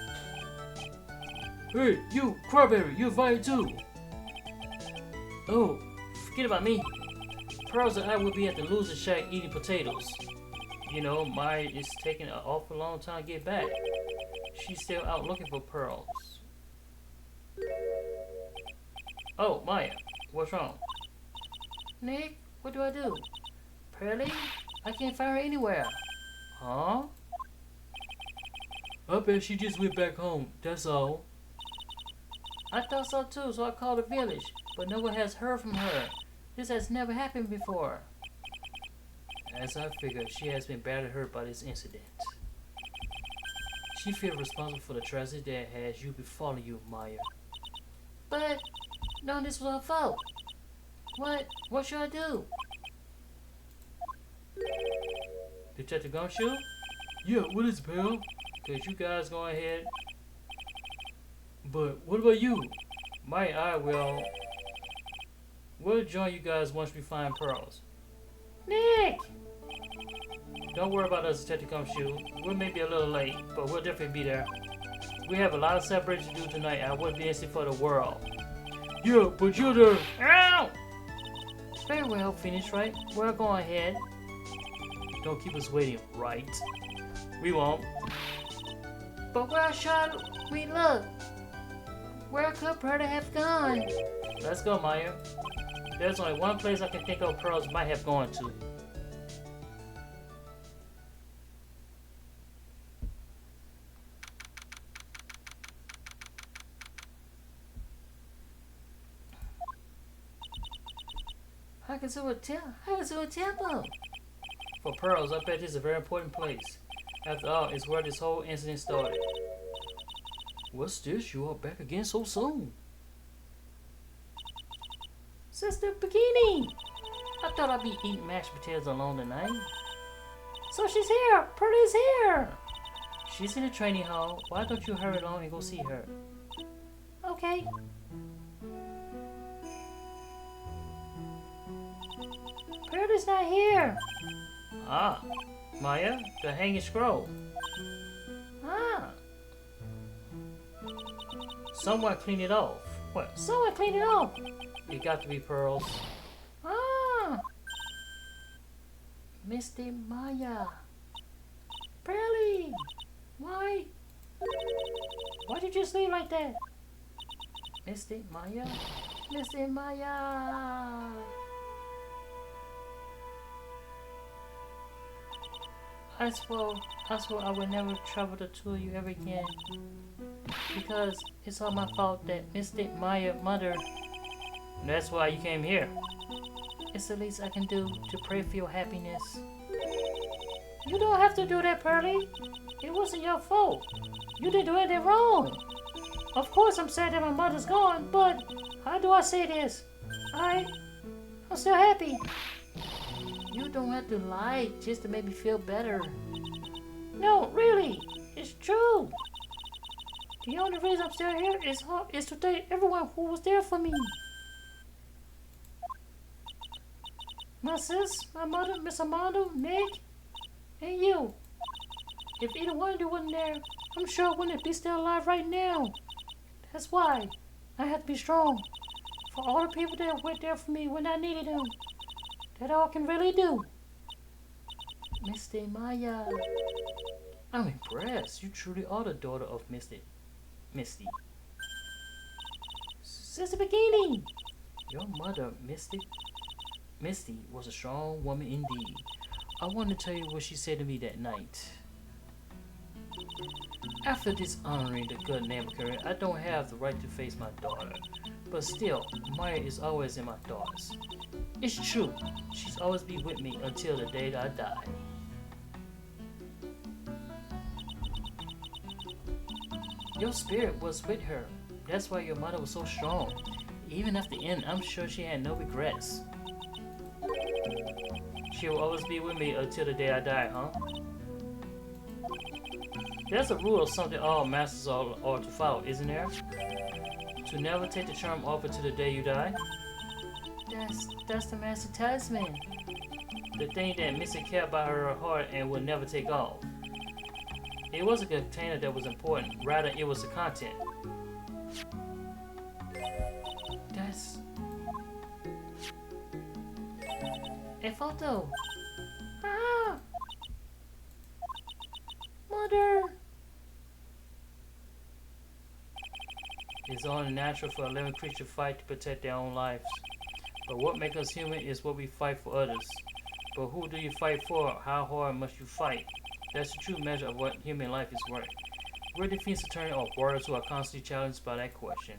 Hey, you, Crawberry, you're invited too. Oh, forget about me. Pearls and I will be at the loser shack eating potatoes. You know, Maya is taking an awful long time to get back. She's still out looking for pearls. Oh, Maya, what's wrong? Nick, what do I do? Pearlie? I can't find her anywhere. Huh? I bet she just went back home, that's all. I thought so too, so I called the village, but no one has heard from her. This has never happened before. As I figured, she has been badly hurt by this incident. She feels responsible for the tragedy that has you befallen you, Maya. But none of this was her fault. What should I do? Detective Gumshoe? Yeah, what is it, pal? Cause you guys go ahead. But what about you? Maya and I we'll join you guys once we find pearls. Nick! Don't worry about us, Detective Gumshoe. We may be a little late, but we'll definitely be there. We have a lot of separation to do tonight. I wouldn't be innocent for the world. Yeah, but you're the... Ow! Very well, Phoenix Wright. We'll go ahead. Don't keep us waiting, right? We won't. But where should we look? Where could Pearlie have gone? Let's go, Maya. There's only one place I can think of pearls might have gone to. I can see a temple. For pearls, I bet this is a very important place. After all, it's where this whole incident started. What's this? You are back again so soon? Sister Bikini! I thought I'd be eating mashed potatoes alone tonight. So she's here! Pearlie's here! She's in the training hall. Why don't you hurry along and go see her? Okay. Pearlie's not here! Ah, Maya, the hanging scroll. Ah! Someone clean it off. What? Someone clean it off! It got to be pearls. Ah! Misty Maya. Pearlie! Why? Why'd you just leave like that? Misty Maya. Misty Maya. I swore I would never trouble the two of you ever again. Because it's all my fault that Mystic Maya mother. That's why you came here. It's the least I can do to pray for your happiness. You don't have to do that, Pearlie. It wasn't your fault. You didn't do anything wrong. Of course I'm sad that my mother's gone, but how do I say this? I'm still happy. You don't have to lie just to make me feel better. No, really, it's true. The only reason I'm still here is to thank everyone who was there for me. My sis, my mother, Miss Armando, Nick, and you. If either one of you wasn't there, I'm sure I wouldn't be still alive right now. That's why I have to be strong. For all the people that were there for me when I needed them. That all I can really do. Misty Maya. I'm impressed. You truly are the daughter of Misty. Sister Bikini. Your mother, Misty, was a strong woman indeed. I want to tell you what she said to me that night. After dishonoring the good name of Kurian, I don't have the right to face my daughter. But still, Maya is always in my thoughts. It's true. She's always be with me until the day that I die. Your spirit was with her. That's why your mother was so strong. Even at the end, I'm sure she had no regrets. She will always be with me until the day I die, huh? There's a rule of something all masters are to follow, isn't there? To never take the charm off until the day you die. That's the master talisman. The thing that Missy kept by her heart and would never take off. It wasn't a container that was important, rather it was the content. A photo. Ah! Mother! It's only natural for a living creature to fight to protect their own lives. But what makes us human is what we fight for others. But who do you fight for? How hard must you fight? That's the true measure of what human life is worth. We're the Phoenix Attorney of warriors who are constantly challenged by that question.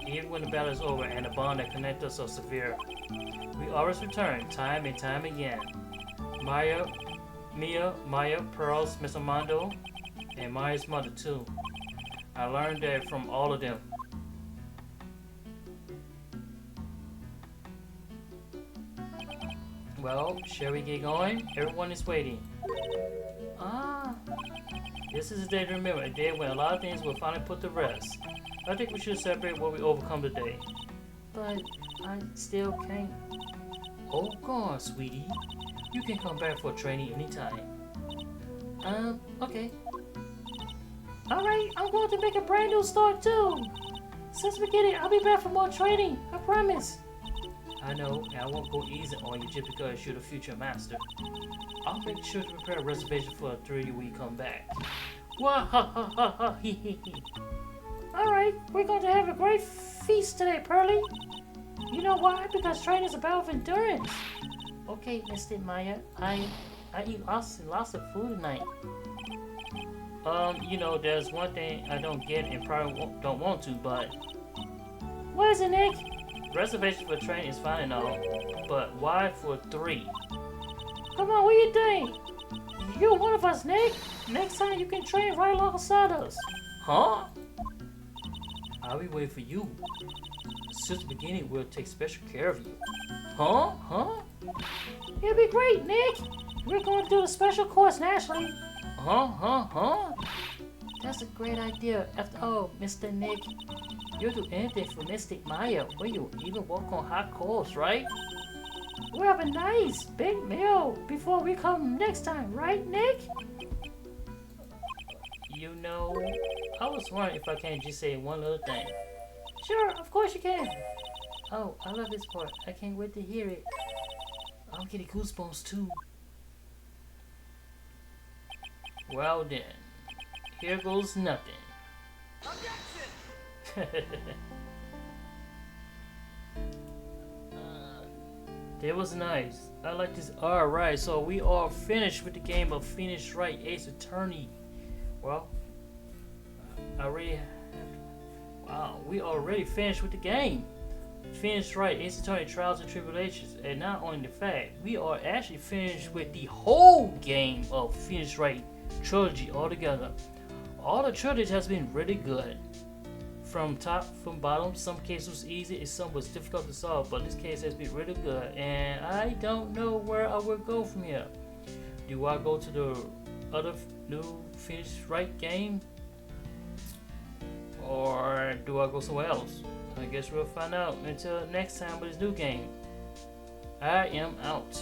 Even when the battle is over and the bond that connects us are severe, we always return, time and time again. Maya, Pearls, Mr. Mondo, and Maya's mother too. I learned that from all of them. Well, shall we get going? Everyone is waiting. Ah! This is a day to remember, a day when a lot of things will finally put to rest. I think we should celebrate what we overcome today. But I still can't. Oh, go on, sweetie. You can come back for training anytime. Okay. Alright, I'm going to make a brand new start too. Since beginning, I'll be back for more training. I promise. I know, and I won't go easy on you just because you're the future master. I'll make sure to prepare a reservation for 3 when you come back. Wah ha ha ha ha hee hee hee. Alright, we're going to have a great feast today, Pearly. You know why? Because training is about endurance. Okay, Mr. Maya, I eat lots and lots of food tonight. You know, there's one thing I don't get and probably don't want to, but What is it, Nick? reservation for training is fine and all, but why for 3? Come on, what do you think? You're one of us, Nick. Next time you can train right alongside us. Huh? I'll be waiting for you. Since the beginning, we'll take special care of you. Huh? Huh? It'll be great, Nick. We're going to do a special course nationally. Huh? That's a great idea. After all, Mr. Nick, You'll do anything for Mystic Maya. Will you even walk on hot coals, right? we'll have a nice big meal before we come next time, right, Nick? You know, I was wondering if I can't just say one little thing. Sure, of course you can. Oh, I love this part. I can't wait to hear it. I'm getting goosebumps too. Well then, here goes nothing. That was nice. I like this. Alright, so we are finished with the game of Phoenix Wright Ace Attorney. Well, wow, we already finished with the game. Phoenix Wright Ace Attorney Trials and Tribulations. And not only the fact, we are actually finished with the whole game of Phoenix Wright trilogy altogether. All the trilogies has been really good. From top, from bottom, some cases was easy and some was difficult to solve, but this case has been really good. And I don't know where I will go from here. Do I go to the other new Phoenix Wright game? Or do I go somewhere else? I guess we'll find out until next time with this new game. I am out.